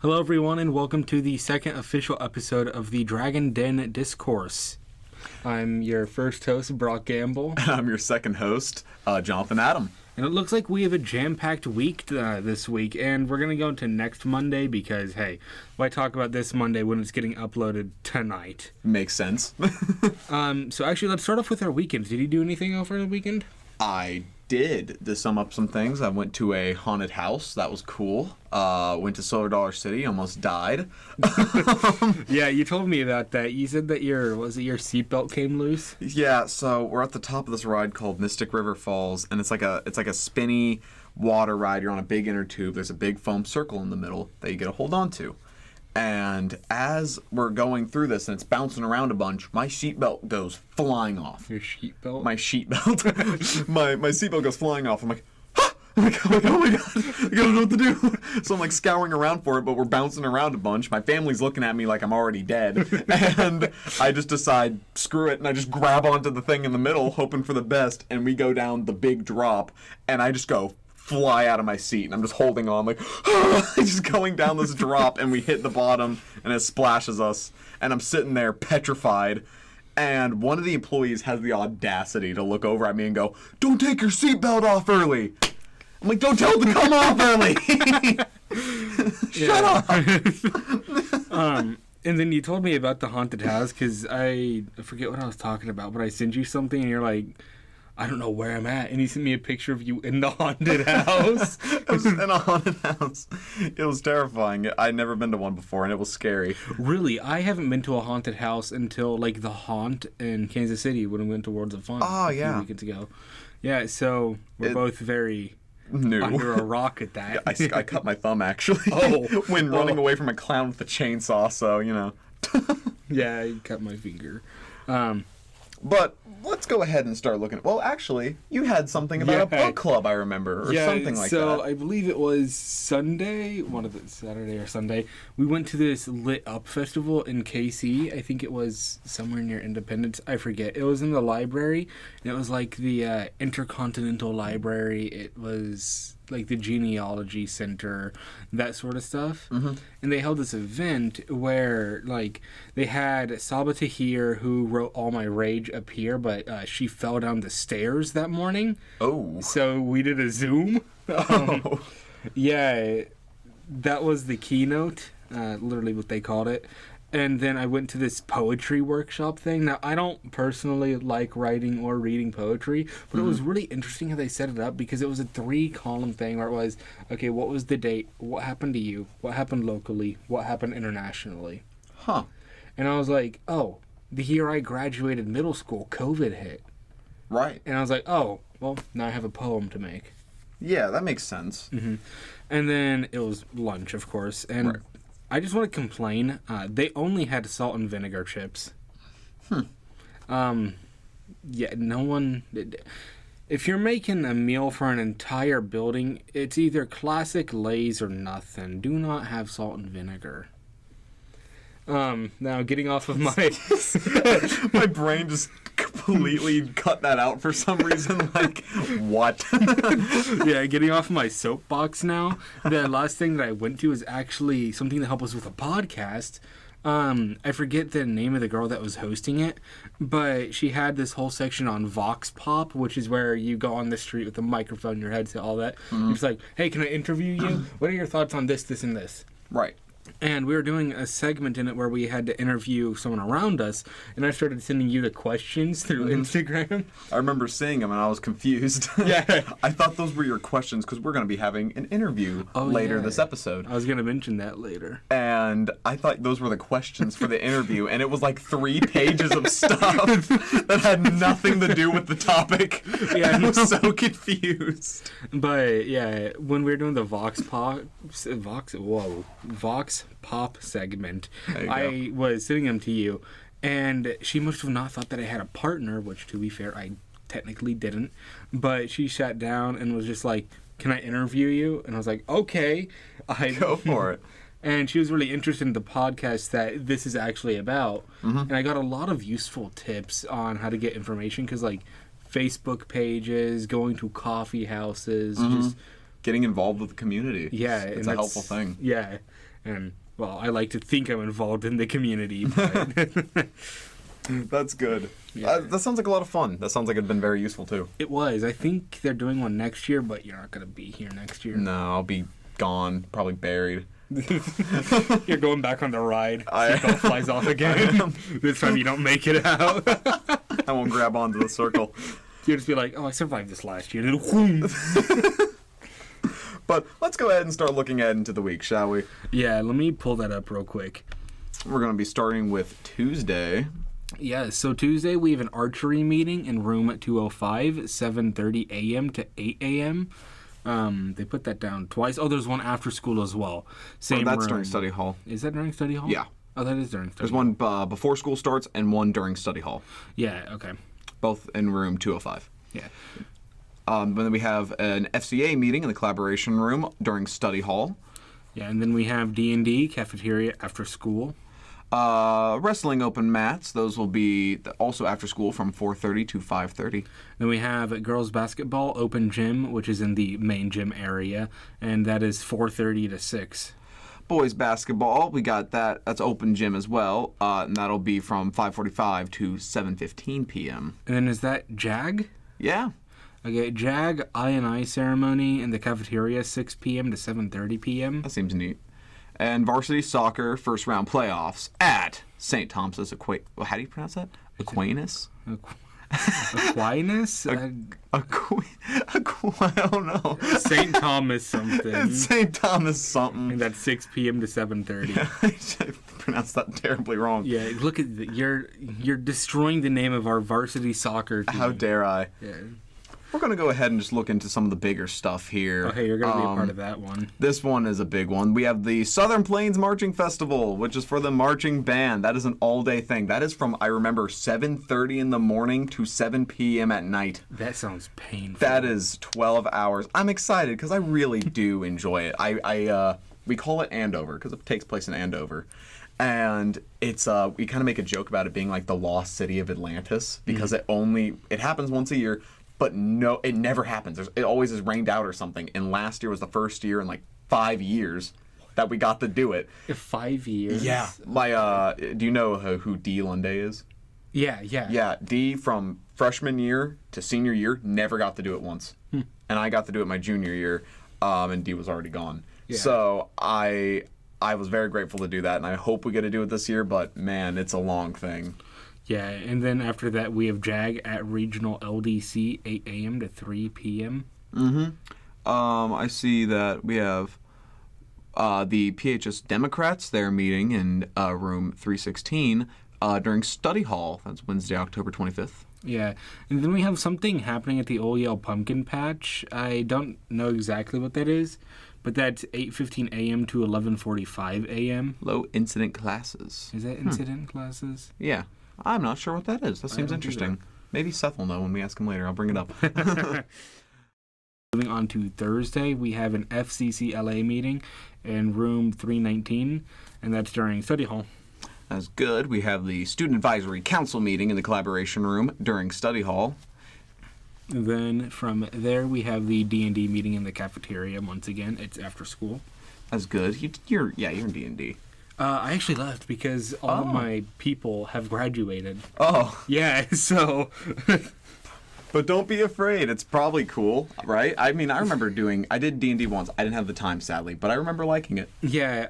Hello, everyone, and welcome to the second official episode of the Dragon Den Discourse. I'm your first host, Brock Gamble. And I'm your second host, Jonathan Adam. And it looks like we have a jam-packed week this week, and we're going to go into next Monday because, hey, why talk about this Monday when it's getting uploaded tonight? Makes sense. So actually, let's start off with our weekends. Did you do anything over the weekend? I did. To sum up some things, I went to a haunted house. That was cool. Went to Silver Dollar City. Almost died. Yeah, you told me about that. You said that your seatbelt came loose? Yeah, so we're at the top of this ride called Mystic River Falls, and it's like a spinny water ride. You're on a big inner tube. There's a big foam circle in the middle that you get to hold on to. And as we're going through this and it's bouncing around a bunch, my seatbelt goes flying off. Your seatbelt? My seatbelt. my seatbelt goes flying off. I'm like, ah! I'm like, oh my god, I don't know what to do. So I'm like scouring around for it, but we're bouncing around a bunch. My family's looking at me like I'm already dead. And I just decide, screw it, and I just grab onto the thing in the middle, hoping for the best, and we go down the big drop, and I just go fly out of my seat, and I'm just holding on like just going down this drop, and we hit the bottom and it splashes us, and I'm sitting there petrified, and one of the employees has the audacity to look over at me and go, "Don't take your seatbelt off early." I'm like, "Don't tell it to come off early." Shut up. And then you told me about the haunted house because I forget what I was talking about, but I sent you something and you're like, I don't know where I'm at. And you sent me a picture of you in the haunted house. I was in a haunted house. It was terrifying. I'd never been to one before, and it was scary. Really? I haven't been to a haunted house until, like, the Haunt in Kansas City when we went to Worlds of Fun a few weekends ago. Yeah, so we're both very new under a rock at that. I cut my thumb, actually, when running away from a clown with a chainsaw, so, you know. Yeah, I cut my finger. But let's go ahead and start looking at... Well, actually, you had something about a book club, I remember, or something like that. So I believe it was Sunday, Saturday or Sunday, we went to this Lit Up festival in KC. I think it was somewhere near Independence. I forget. It was in the library, and it was like the Intercontinental Library. It was like the Genealogy Center, that sort of stuff. Mm-hmm. And they held this event where, like, they had Saba Tahir, who wrote All My Rage, up here, but she fell down the stairs that morning. Oh. So we did a Zoom. Yeah, that was the keynote, literally what they called it. And then I went to this poetry workshop thing. Now, I don't personally like writing or reading poetry, but it was really interesting how they set it up because it was a 3-column thing where it was, okay, what was the date? What happened to you? What happened locally? What happened internationally? Huh. And I was like, oh, the year I graduated middle school, COVID hit. Right. And I was like, oh, well, now I have a poem to make. Yeah, that makes sense. Mm-hmm. And then it was lunch, of course, and... Right. I just want to complain. They only had salt and vinegar chips. Yeah, no one... If you're making a meal for an entire building, it's either classic Lay's or nothing. Do not have salt and vinegar. Now, getting off of my... My brain just completely cut that out for some reason. Like, what? Yeah, getting off my soapbox now. The last thing that I went to is actually something to help us with a podcast. I forget the name of the girl that was hosting it, but she had this whole section on Vox Pop, which is where you go on the street with a microphone, your headset, all that. Mm-hmm. It's like, hey, can I interview you? What are your thoughts on this, this, and this? Right. And we were doing a segment in it where we had to interview someone around us, and I started sending you the questions through Instagram. I remember seeing them, and I was confused. Yeah. I thought those were your questions, because we're going to be having an interview later this episode. I was going to mention that later. And I thought those were the questions for the interview, and it was like 3 pages of stuff that had nothing to do with the topic. Yeah, I was so confused. But, yeah, when we were doing the Vox Pop segment, I was sending them to you, and she must have not thought that I had a partner, which, to be fair, I technically didn't, but she sat down and was just like, can I interview you? And I was like, okay. Go for it. And she was really interested in the podcast that this is actually about, and I got a lot of useful tips on how to get information, because, like, Facebook pages, going to coffee houses, just... Getting involved with the community. Yeah. It's a helpful thing. Yeah. And, well, I like to think I'm involved in the community, but... That's good. Yeah. That sounds like a lot of fun. That sounds like it'd been very useful too. It was. I think they're doing one next year, but you're not going to be here next year. No, I'll be gone, probably buried. You're going back on the ride. I- Seatbelt flies off again. This time you don't make it out. I won't grab onto the circle. You'll just be like, oh, I survived this last year. And then, whoom. But let's go ahead and start looking ahead into the week, shall we? Yeah, let me pull that up real quick. We're going to be starting with Tuesday. Yeah, so Tuesday we have an archery meeting in room 205, 7:30 a.m. to 8 a.m. They put that down twice. Oh, there's one after school as well. Same That's room. during study hall. Is that during study hall? Yeah. Oh, that is during study There's hall. one before school starts and one during study hall. Yeah, okay. Both in room 205. Yeah. And then we have an FCA meeting in the collaboration room during study hall. Yeah, and then we have D&D, cafeteria after school. Wrestling open mats. Those will be also after school from 4:30 to 5:30. Then we have girls basketball open gym, which is in the main gym area, and that is 4:30 to 6. Boys basketball, we got that. That's open gym as well, and that'll be from 5:45 to 7:15 p.m. And then is that JAG? Yeah, Okay, JAG I&I ceremony in the cafeteria, 6 p.m. to 7:30 p.m. that seems neat. And varsity soccer first round playoffs at St. Thomas's how do you pronounce that? Aquinas? Aquinas? I don't know. St. Thomas something. St. Thomas something. And that's 6 p.m. to 7:30. I pronounced that terribly wrong. Yeah, look at you're destroying the name of our varsity soccer team. How dare I? Yeah. We're going to go ahead and just look into some of the bigger stuff here. Okay, you're going to be a part of that one. This one is a big one. We have the Southern Plains Marching Festival, which is for the marching band. That is an all-day thing. That is from, I remember, 7:30 in the morning to 7 p.m. at night. That sounds painful. That is 12 hours. I'm excited because I really do enjoy it. We call it Andover because it takes place in Andover. And it's we kind of make a joke about it being like the lost city of Atlantis because it happens once a year. But no, it never happens. It always is rained out or something. And last year was the first year in like 5 years that we got to do it. 5 years? Yeah. Do you know who Dee Lunday is? Yeah. Yeah, Dee from freshman year to senior year never got to do it once. And I got to do it my junior year, and Dee was already gone. Yeah. So I was very grateful to do that, and I hope we get to do it this year, but man, it's a long thing. Yeah, and then after that we have JAG at Regional LDC, 8 a.m. to 3 p.m. I see that we have the PHS Democrats. They're meeting in room 316 during study hall. That's Wednesday, October 25th. Yeah, and then we have something happening at the Old Yale Pumpkin Patch. I don't know exactly what that is, but that's 8:15 a.m. to 11:45 a.m. Low incident classes. Is that incident classes? Yeah. I'm not sure what that is. That seems don't interesting. either. Maybe Seth will know when we ask him later. I'll bring it up. Moving on to Thursday, we have an FCCLA meeting in room 319, and that's during study hall. That's good. We have the Student Advisory Council meeting in the collaboration room during study hall. And then from there, we have the D&D meeting in the cafeteria. Once again, it's after school. That's good. You're in D&D. I actually left because all of my people have graduated. Oh. Yeah, so... But don't be afraid. It's probably cool, right? I mean, I did D&D once. I didn't have the time, sadly, but I remember liking it. Yeah,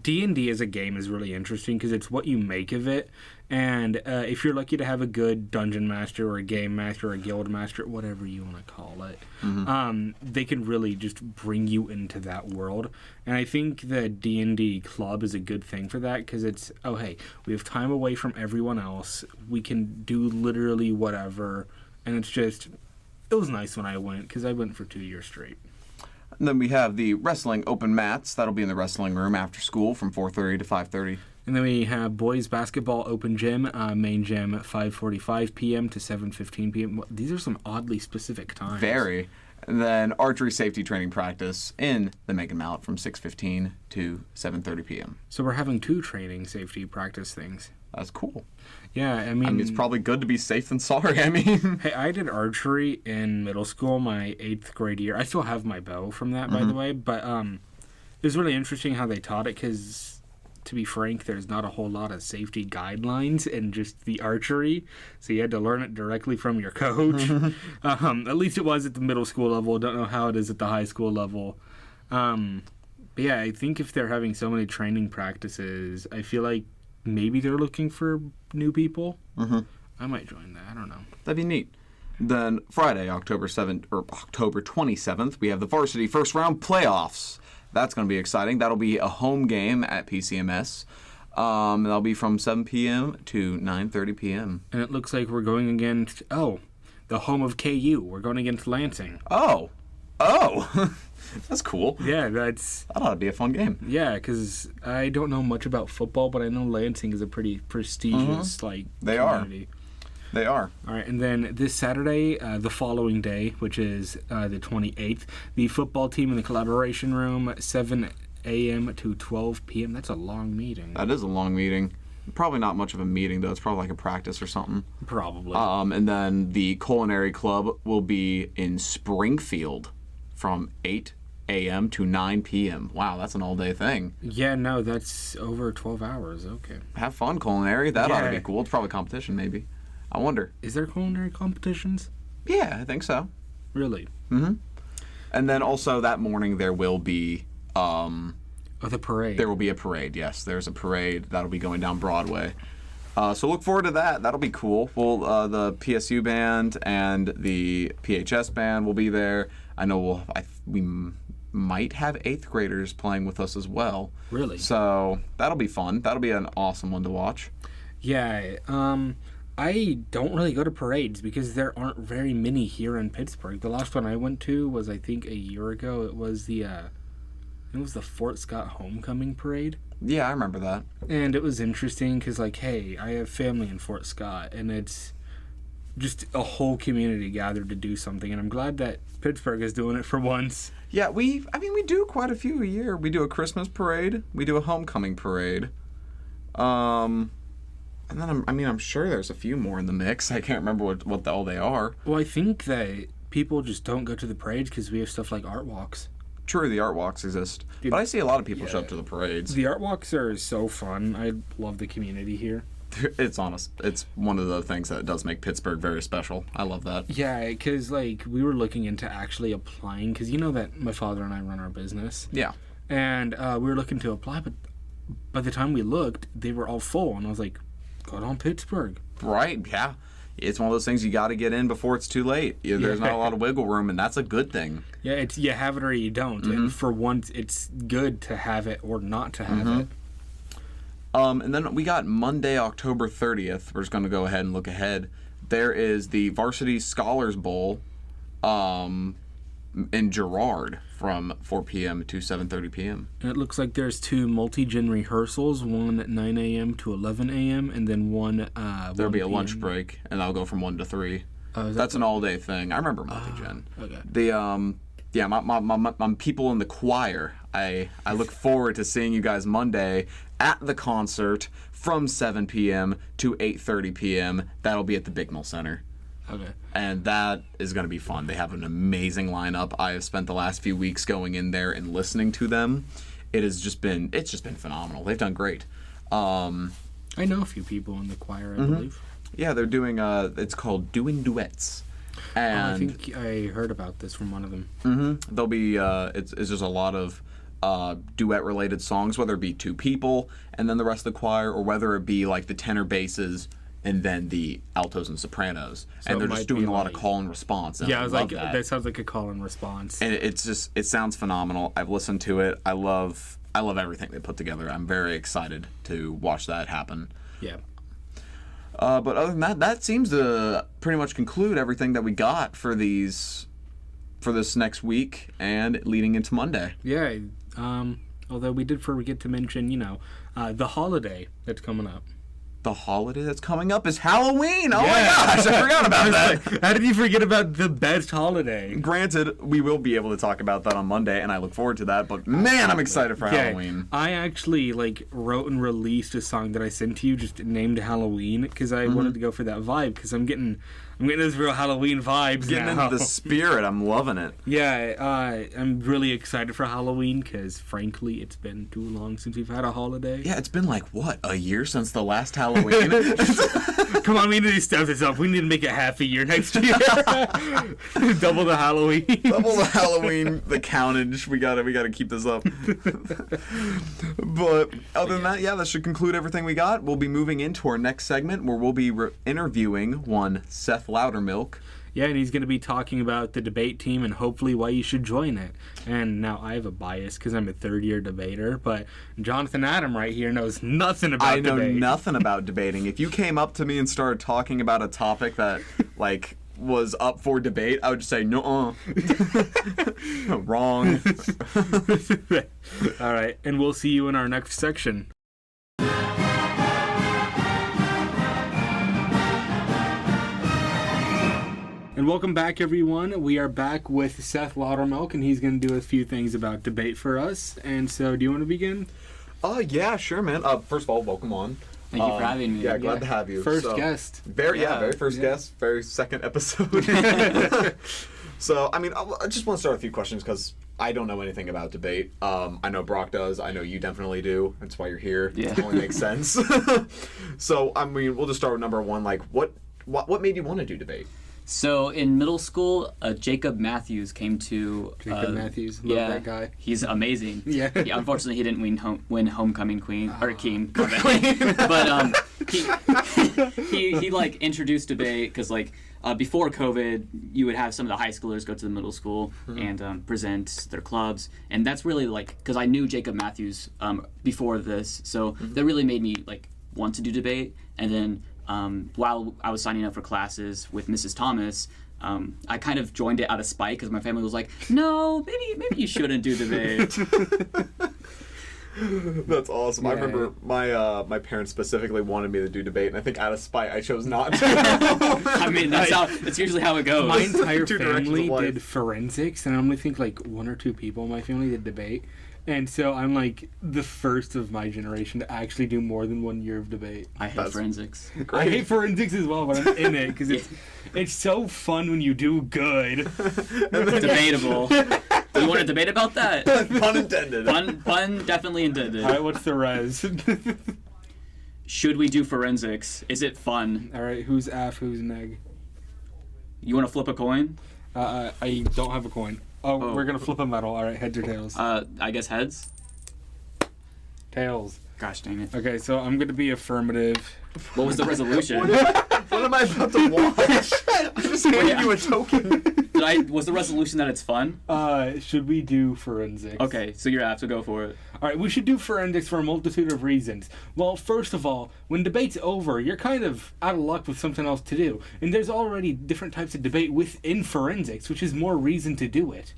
D&D as a game is really interesting because it's what you make of it. And if you're lucky to have a good dungeon master or a game master or a guild master, whatever you want to call it, they can really just bring you into that world. And I think the D&D club is a good thing for that because it's, oh, hey, we have time away from everyone else. We can do literally whatever. And it's just, it was nice when I went because I went for 2 years straight. And then we have the wrestling open mats. That'll be in the wrestling room after school from 4:30 to 5:30. And then we have boys basketball open gym, main gym at 5:45 p.m. to 7:15 p.m. These are some oddly specific times. Very. And then archery safety training practice in the Megan Mallet from 6:15 to 7:30 p.m. So we're having 2 training safety practice things. That's cool. Yeah, I mean... it's probably good to be safe than sorry, I mean. Hey, I did archery in middle school, my 8th grade year. I still have my bow from that, by the way, but It was really interesting how they taught it because, to be frank, there's not a whole lot of safety guidelines in just the archery, so you had to learn it directly from your coach. At least it was at the middle school level. Don't know how it is at the high school level. But yeah, I think if they're having so many training practices, I feel like maybe they're looking for new people. I might join that. I don't know. That'd be neat. Then Friday, October 27th, we have the varsity first round playoffs. That's going to be exciting. That'll be a home game at PCMS. That'll be from 7 p.m. to 9:30 p.m. And it looks like we're going against, the home of KU. We're going against Lansing. Oh. That's cool. Yeah, That ought to be a fun game. Yeah, because I don't know much about football, but I know Lansing is a pretty prestigious, They community. They are. All right, and then this Saturday, the following day, which is the 28th, the football team in the collaboration room, 7 a.m. to 12 p.m. That's a long meeting. That is a long meeting. Probably not much of a meeting, though. It's probably like a practice or something. Probably. And then the culinary club will be in Springfield from 8 a.m. to 9 p.m. Wow, that's an all-day thing. Yeah, no, that's over 12 hours. Okay. Have fun, culinary. That ought to Yeah. be cool. It's probably competition, maybe. I wonder. Is there culinary competitions? Yeah, I think so. Really? And then also that morning there will be The parade. there will be a parade. Yes, there's a parade that'll be going down Broadway. So look forward to that. That'll be cool. The PSU band and the PHS band will be there. I know we might have 8th graders playing with us as well. Really? So that'll be fun. That'll be an awesome one to watch. Yeah, I don't really go to parades because there aren't very many here in Pittsburgh. The last one I went to was, I think, a year ago. It was the Fort Scott Homecoming Parade. Yeah, I remember that. And it was interesting because, hey, I have family in Fort Scott, and it's just a whole community gathered to do something, and I'm glad that Pittsburgh is doing it for once. Yeah, we do quite a few a year. We do a Christmas parade. We do a homecoming parade. And then I'm sure there's a few more in the mix. I can't remember what all they are. Well, I think that people just don't go to the parades because we have stuff like art walks. True, the art walks exist. Dude, but I see a lot of people show up to the parades. The art walks are so fun. I love the community here. It's honest. It's one of the things that does make Pittsburgh very special. I love that. Yeah, because, we were looking into actually applying, because you know that my father and I run our business. Yeah. And we were looking to apply, but by the time we looked, they were all full. And I was like, good on Pittsburgh. Right, yeah. It's one of those things you got to get in before it's too late. There's not a lot of wiggle room, and that's a good thing. Yeah, it's you have it or you don't. And for once, it's good to have it or not to have it. And then we got Monday, October 30th. We're just going to go ahead and look ahead. There is the Varsity Scholars Bowl in Girard from 4 p.m. to 7:30 p.m. And it looks like there's 2 multi-gen rehearsals, one at 9 a.m. to 11 a.m., and then one There'll be a 1 lunch p.m. break, and that'll go from 1 to 3. Is That's an all-day thing. I remember multi-gen. Okay. My people in the choir. I look forward to seeing you guys Monday at the concert from 7 p.m. to 8:30 p.m. That'll be at the Bicknell Center. Okay. And that is going to be fun. They have an amazing lineup. I have spent the last few weeks going in there and listening to them. It's just been phenomenal. They've done great. I know a few people in the choir, I believe. Yeah, they're doing it's called Doing Duets. And I think I heard about this from one of them. There'll be it's just a lot of duet related songs, whether it be 2 people and then the rest of the choir, or whether it be like the tenor basses and then the altos and sopranos. So and they're it just might doing be a lot of like- call and response. And Yeah, I was like, that. that sounds like a call and response. And it sounds phenomenal. I've listened to it. I love everything they put together. I'm very excited to watch that happen. Yeah. But other than that seems to pretty much conclude everything that we got for this next week and leading into Monday. Yeah. Although we did forget to mention, the holiday that's coming up. The holiday that's coming up is Halloween. Oh Yeah. my gosh, I forgot about that. How did you forget about the best holiday? Granted, we will be able to talk about that on Monday, and I look forward to that. But man, I'm excited for Halloween. I actually wrote and released a song that I sent to you, just named Halloween, because I wanted to go for that vibe. Because I'm getting I'm getting those real Halloween vibes Getting now. into the spirit. I'm loving it. Yeah, I'm really excited for Halloween because, frankly, it's been too long since we've had a holiday. Yeah, it's been like, what, a year since the last Halloween? Come on, we need to step this up. We need to make it half a year next year. Double the Halloween. Double the Halloween, the countage. We gotta keep this up. But other than that, yeah, that should conclude everything we got. We'll be moving into our next segment where we'll be interviewing one Seth Loudermilk. Yeah, and he's going to be talking about the debate team and hopefully why you should join it. And now I have a bias because I'm a third-year debater, but Jonathan Adam right here knows nothing about debate. I know nothing about debating. If you came up to me and started talking about a topic that, like, was up for debate, I would just say, no, wrong. All right, and we'll see you in our next section. And welcome back, everyone. We are back with Seth Loudermilk, and he's going to do a few things about debate for us. And so, do you want to begin? Yeah, sure, man. First of all, welcome on. Thank you for having me. Yeah, glad to have you. First guest. Very first guest, very second episode. So, I mean, I just want to start with a few questions because I don't know anything about debate. I know Brock does. I know you definitely do. That's why you're here. Yeah. It only makes sense. So, I mean, we'll just start with number one. Like, what made you want to do debate? So in middle school, Jacob Matthews came to. Jacob Matthews, love that guy. He's amazing. Yeah. Unfortunately, he didn't win homecoming queen or king, but he like introduced debate because like before COVID, you would have some of the high schoolers go to the middle school and present their clubs, and that's really like because I knew Jacob Matthews before this, so that really made me like want to do debate, and then. While I was signing up for classes with Mrs. Thomas, I kind of joined it out of spite because my family was like, "No, maybe you shouldn't do debate." That's awesome. Yeah. I remember my parents specifically wanted me to do debate, and I think out of spite I chose not to. I mean, that's usually how it goes. My entire Two directions family of life. did forensics, and I only think like one or two people in my family did debate. And so I'm like the first of my generation to actually do more than 1 year of debate. I hate forensics. I hate forensics as well, but I'm in it because it's so fun when you do good. Debatable. Do you want to debate about that? Pun intended. Pun definitely intended. All right, what's the res? Should we do forensics? Is it fun? All right, who's af, who's neg? You want to flip a coin? I don't have a coin. Oh, we're gonna flip a medal. All right, heads or tails? I guess heads. Tails. Gosh dang it. Okay, so I'm gonna be affirmative. What was the resolution? What am I about to watch? I'm just handing you a token. Was the resolution that it's fun? Should we do forensics? Okay, so you're apt to go for it. All right, we should do forensics for a multitude of reasons. Well, first of all, when debate's over, you're kind of out of luck with something else to do. And there's already different types of debate within forensics, which is more reason to do it.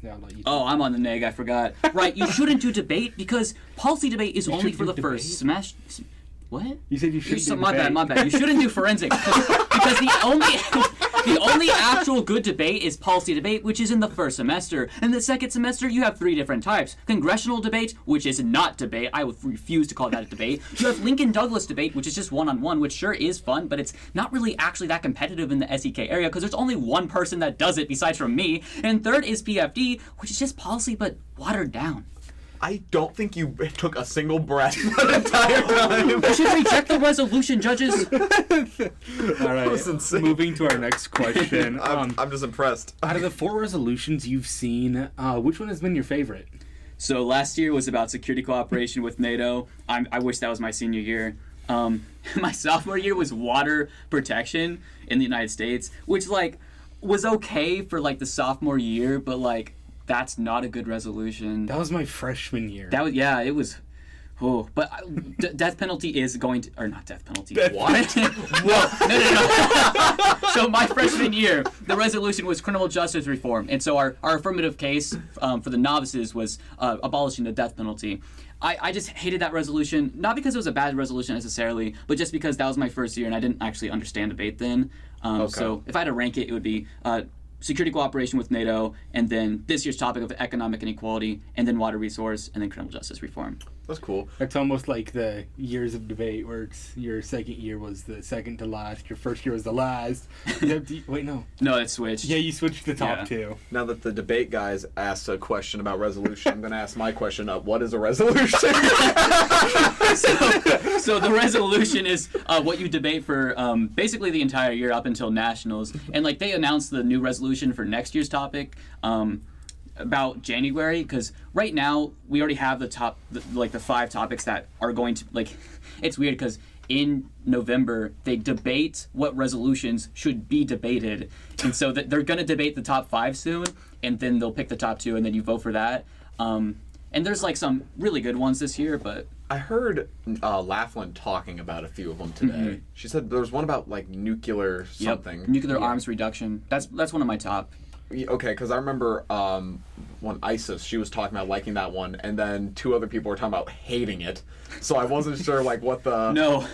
Yeah, I'll let you Oh, I'm on the neg, I forgot. Right, you shouldn't do debate because policy debate is only should for do the first debate? semester. What? You said you should do My debate. bad. You shouldn't do forensics because the only actual good debate is policy debate, which is in the first semester. In the second semester, you have 3 different types. Congressional debate, which is not debate. I would refuse to call that a debate. You have Lincoln Douglas debate, which is just one-on-one, which sure is fun, but it's not really actually that competitive in the SEK area because there's only one person that does it besides from me. And third is PFD, which is just policy but watered down. I don't think you took a single breath the entire time. You should reject the resolution, judges. All right, was insane. moving to our next question. I'm just impressed. Out of the 4 resolutions you've seen, which one has been your favorite? So last year was about security cooperation with NATO. I wish that was my senior year. My sophomore year was water protection in the United States, which like was okay for like the sophomore year, but like that's not a good resolution. That was my freshman year. It was. Oh, but death penalty is going to, or not death penalty. What? Whoa, no. So my freshman year, the resolution was criminal justice reform, and so our affirmative case for the novices was abolishing the death penalty. I just hated that resolution, not because it was a bad resolution necessarily, but just because that was my first year and I didn't actually understand debate then. Okay. So if I had to rank it, it would be security cooperation with NATO, and then this year's topic of economic inequality, and then water resource, and then criminal justice reform. That's cool. It's almost like the years of debate where it's your second year was the second to last, your first year was the last. Wait, no. No, it's switched. Yeah, you switched the top Yeah. two. Now that the debate guys asked a question about resolution, I'm going to ask my question of what is a resolution? So the resolution is what you debate for basically the entire year up until nationals, and like they announced the new resolution for next year's topic about January, because right now we already have the 5 topics that are going to it's weird because in November they debate what resolutions should be debated, and so that they're going to debate the top 5 soon, and then they'll pick the top 2 and then you vote for that. And there's like some really good ones this year, but I heard Laughlin talking about a few of them today. She said there was one about like nuclear something. nuclear arms reduction. That's one of my top. Okay, because I remember when ISIS, she was talking about liking that one, and then 2 other people were talking about hating it. So I wasn't sure like what the... No,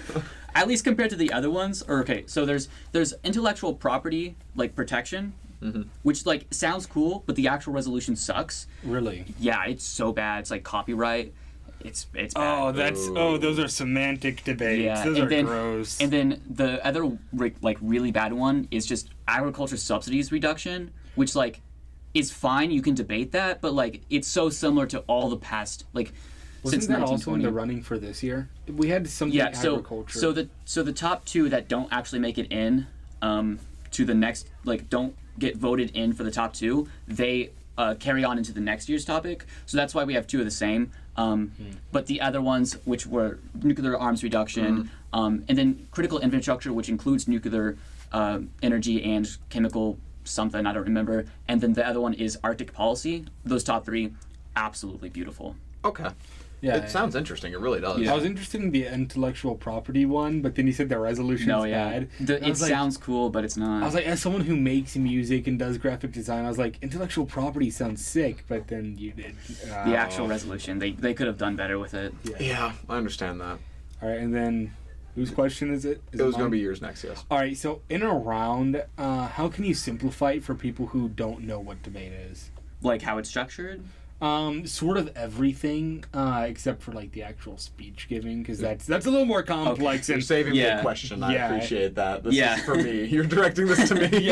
at least compared to the other ones. So there's intellectual property like protection, which like sounds cool, but the actual resolution sucks. Really? Yeah, it's so bad. It's like copyright. It's bad. Those are semantic debates. Yeah, Those and are then, gross. And then the other like really bad one is just agriculture subsidies reduction, which like is fine. You can debate that, but like it's so similar to all the past Wasn't since that also in 1920. the running for this year? We had something agriculture. So the top 2 that don't actually make it in to the next don't get voted in for the top 2, they carry on into the next year's topic. So that's why we have 2 of the same. But the other ones, which were nuclear arms reduction, and then critical infrastructure, which includes nuclear energy and chemical something, I don't remember. And then the other one is Arctic policy. Those top 3, absolutely beautiful. Okay. Yeah, it sounds interesting. It really does. I was interested in the intellectual property one, but then you said the resolution's bad. It sounds cool, but it's not. I was like, as someone who makes music and does graphic design, I was like, intellectual property sounds sick, but then you did. The actual resolution, they could have done better with it. Yeah, I understand that. All right, and then whose question is it? It was going to be yours next, yes. All right, so in a round, how can you simplify it for people who don't know what debate is? Like how it's structured? Sort of everything, except for like the actual speech giving, because that's a little more complex. You're And saving me a Yeah. question. I Yeah. appreciate that. This Yeah. is for me. You're directing this to me.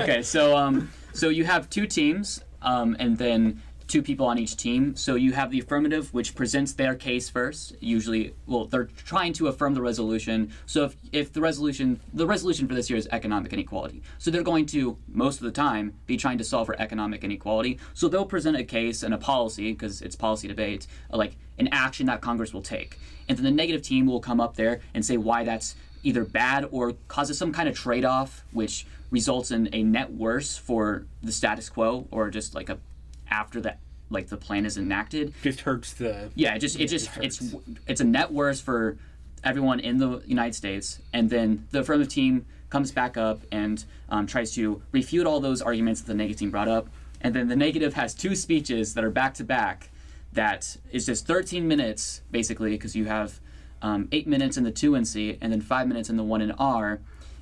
Okay, so you have 2 teams, and then 2 people on each team. So you have the affirmative, which presents their case first. Usually, they're trying to affirm the resolution. So if the resolution for this year is economic inequality, so they're going to most of the time be trying to solve for economic inequality. So they'll present a case and a policy, because it's policy debate, like an action that Congress will take, and then the negative team will come up there and say why that's either bad or causes some kind of trade-off, which results in a net worse for the status quo, or just like after the plan is enacted. just hurts the. Yeah, it's a net worse for everyone in the United States, and then the affirmative team comes back up and tries to refute all those arguments that the negative team brought up, and then the negative has 2 speeches that are back to back. That is just 13 minutes basically, because you have 8 minutes in the 2 and C, and then 5 minutes in the 1 and R,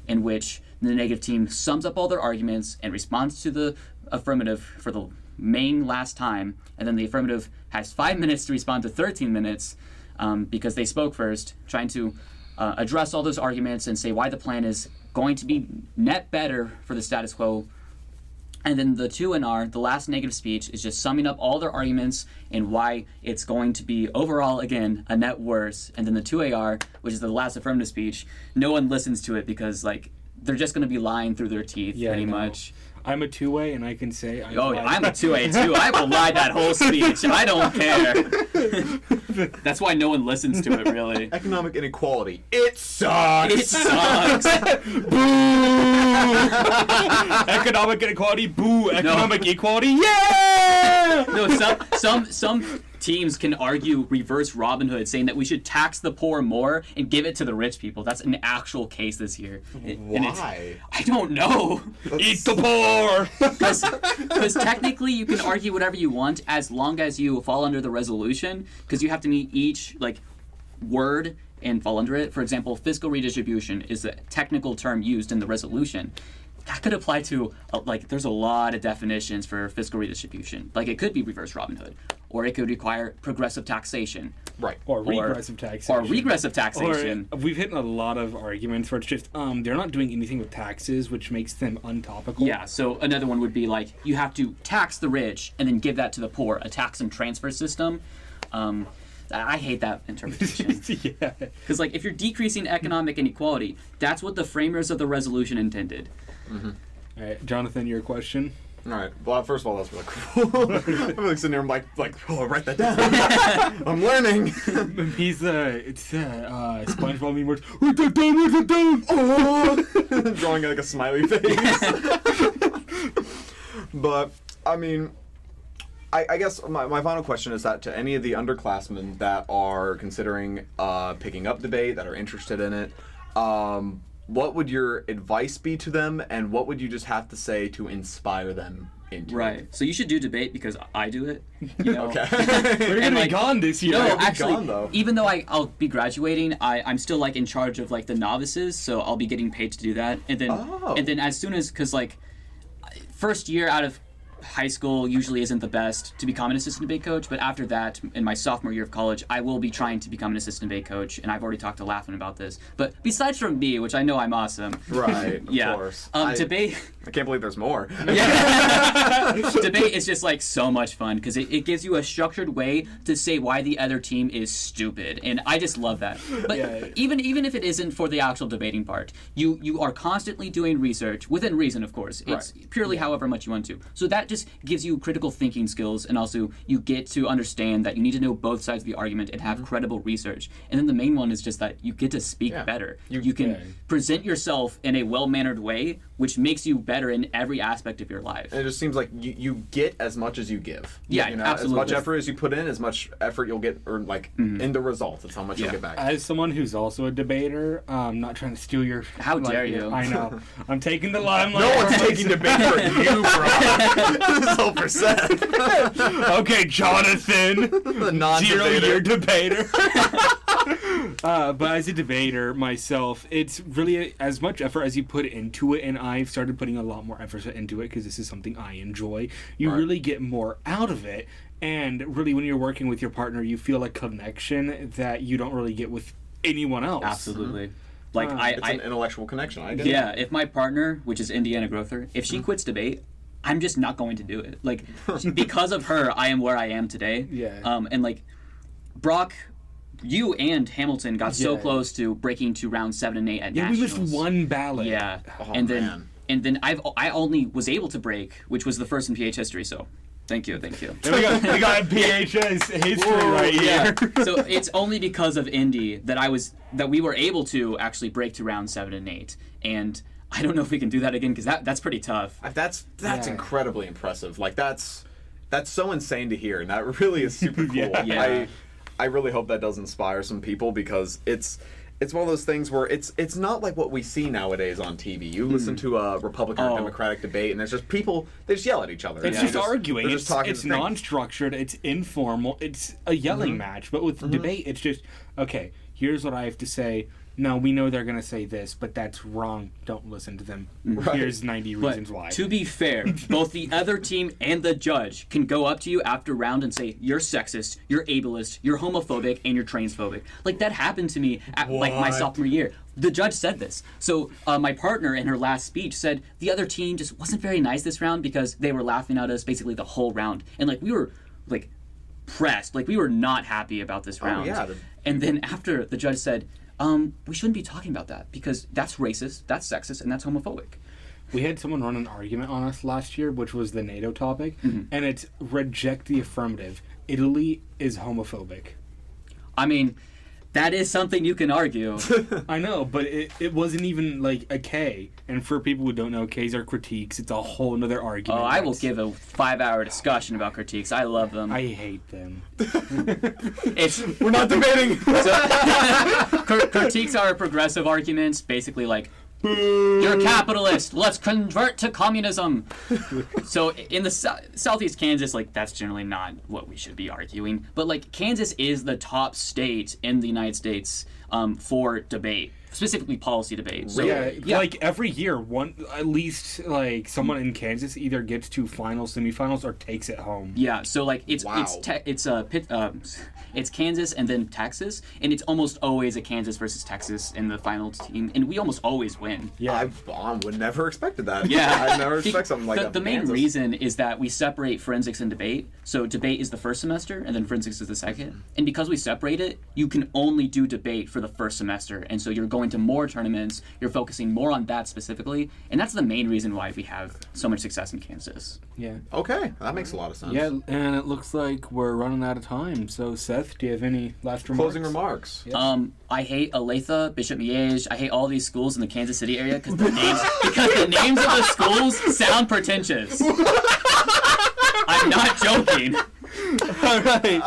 in which the negative team sums up all their arguments and responds to the affirmative for the main last time, and then the affirmative has 5 minutes to respond to 13 minutes because they spoke first, trying to address all those arguments and say why the plan is going to be net better for the status quo. And then the 2 and R, the last negative speech, is just summing up all their arguments and why it's going to be overall, again, a net worse. And then the 2AR, which is the last affirmative speech, no one listens to it because they're just going to be lying through their teeth, pretty much. I'm a 2-way, and I can say. I'm a 2A too. I will lie that whole speech. I don't care. That's why no one listens to it, really. Economic inequality. It sucks. It sucks. Economic inequality, boo! Economic equality, yeah! No, some teams can argue reverse Robin Hood, saying that we should tax the poor more and give it to the rich people. That's an actual case this year. Why? I don't know. Eat the poor! Because technically you can argue whatever you want as long as you fall under the resolution, because you have to meet each word and fall under it. For example, fiscal redistribution is the technical term used in the resolution. that could apply to like there's a lot of definitions for fiscal redistribution. Like it could be reverse Robin Hood, or it could require progressive taxation, Right. Or regressive taxation. or regressive taxation. Or we've hit a lot of arguments where it's just they're not doing anything with taxes, which makes them untopical. Yeah, so another one would be like you have to tax the rich and then give that to the poor, a tax and transfer system. I hate that interpretation. Yeah. Because like if you're decreasing economic inequality, that's what the framers of the resolution intended. All right, Jonathan, your question. All right. Well, first of all, that's really cool. I'm like sitting there, I'm like, oh, write that down. I'm learning. He's SpongeBob meme words. Write that down. Write that down. Oh, drawing like a smiley face. But I mean, I guess my final question is that to any of the underclassmen that are considering picking up debate, that are interested in it, what would your advice be to them, and what would you just have to say to inspire them into it? So you should do debate because I do it. You know? Okay. We're gonna be gone this year. No, You'll be actually, gone, though. even though I'll be graduating, I'm still like in charge of like the novices, so I'll be getting paid to do that. And then as soon as, because like first year out of high school usually isn't the best to become an assistant debate coach, but after that, in my sophomore year of college, I will be trying to become an assistant debate coach, and I've already talked to Laughlin about this. But besides from me, which I know I'm awesome. Right, of Yeah. course. Debate. I can't believe there's more. Debate is just like so much fun because it gives you a structured way to say why the other team is stupid, and I just love that. But Yeah. even if it isn't for the actual debating part, you are constantly doing research within reason, of course. It's purely however much you want to. So that just gives you critical thinking skills, and also you get to understand that you need to know both sides of the argument and have credible research. And then the main one is just that you get to speak Yeah. better. You- You can Yeah. present yourself in a well-mannered way, which makes you better in every aspect of your life. And it just seems like you get as much as you give. Yeah, you know, absolutely. As much effort as you put in, as much effort you'll get, or like in the result, that's how much you'll Yeah. get back. As someone who's also a debater, I'm not trying to steal your. How dare you. I know. I'm taking the limelight. No one's taking debate for you, bro. This is all for Seth. Okay, Jonathan. The non-debater. 0-year debater. But as a debater myself, it's really as much effort as you put into it, and I've started putting a lot more effort into it because this is something I enjoy. You Right. really get more out of it, and really when you're working with your partner, you feel a connection that you don't really get with anyone else. Absolutely. Like It's an intellectual connection. I get yeah, it. if my partner, which is Indiana Grother, if she quits debate, I'm just not going to do it. Like because of her, I am where I am today. Yeah. And like Brock, you and Hamilton got so Yeah. close to breaking to round 7 and 8 at Yeah, we nationals. missed one ballot. Yeah. Oh, and then man. I only was able to break, which was the first in PH history. So, thank you. And we got PHS history Whoa, right Yeah. here. So it's only because of Indy that we were able to actually break to round 7 and 8. And I don't know if we can do that again because that's pretty tough. That's Yeah. incredibly impressive. Like that's so insane to hear, and that really is super cool. Yeah. I really hope that does inspire some people because it's one of those things where it's not like what we see nowadays on TV. You listen to a Republican or Oh. Democratic debate, and it's just people they just yell at each other. It's They're just arguing. They're just talking. It's non-structured. It's informal. It's a yelling match. But with debate, it's just okay. Here's what I have to say. No, we know they're gonna say this, but that's wrong. Don't listen to them. Right. Here's 90 But reasons why. to be fair, both the other team and the judge can go up to you after round and say, you're sexist, you're ableist, you're homophobic, and you're transphobic. Like, that happened to me at like my What? sophomore year. The judge said this. So my partner in her last speech said the other team just wasn't very nice this round because they were laughing at us basically the whole round. And like we were like pressed. Like we were not happy about this round. yeah. And then after the judge said, we shouldn't be talking about that because that's racist, that's sexist, and that's homophobic. We had someone run an argument on us last year, which was the NATO topic, and it's reject the affirmative. Italy is homophobic. I mean, that is something you can argue. I know, but it wasn't even like a K. And for people who don't know, Ks are critiques. It's a whole nother argument. Oh, I will That's- give a 5-hour discussion about critiques. I love them. I hate them. We're not debating. Critiques are progressive arguments, basically like, you're a capitalist, let's convert to communism. So in the southeast Kansas, like that's generally not what we should be arguing. But like Kansas is the top state in the United States for debate. specifically policy debate. So, Yeah, like every year, at least like someone in Kansas either gets to finals, semifinals, or takes it home. Yeah, so like it's Kansas and then Texas, and it's almost always a Kansas versus Texas in the final team, and we almost always win. Yeah, I would never expected that. Yeah, I never expect something like that. The from main Kansas. reason is that we separate forensics and debate. So debate is the first semester, and then forensics is the second. And because we separate it, you can only do debate for the first semester, and so you're going to more tournaments. You're focusing more on that specifically, and that's the main reason why we have so much success in Kansas. yeah. Okay, that makes a lot of sense. Yeah, and it looks like we're running out of time. So, Seth, do you have any last remarks? Closing remarks. Yeah. I hate Olathe, Bishop Miege. I hate all these schools in the Kansas City area because the names of the schools sound pretentious. I'm not joking. All right.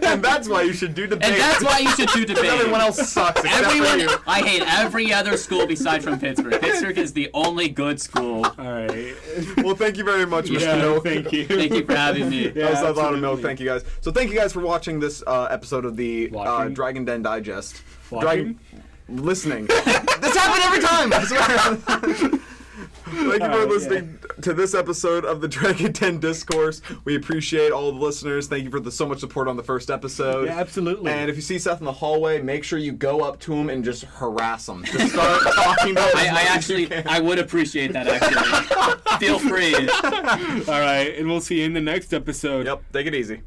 And that's why you should do debate. And that's why you should do debate. Everyone else sucks except for you. I hate every other school besides from Pittsburgh. Pittsburgh is the only good school. All right. Well, thank you very much, Mr. Yeah, Milk. thank you. Thank you for having me. Yeah, That was a lot of absolutely. milk. Thank you guys. So thank you guys for watching this episode of the Watching? Dragon Den Digest. Watching? Listening. This happened every time. I swear. Thank you for Alright, listening to this episode of the Dragon Den Discourse. We appreciate all the listeners. Thank you for so much support on the first episode. Yeah, absolutely. And if you see Seth in the hallway, make sure you go up to him and just harass him. Just start talking to him. I would appreciate that actually. Feel free. All right, and we'll see you in the next episode. Yep, take it easy.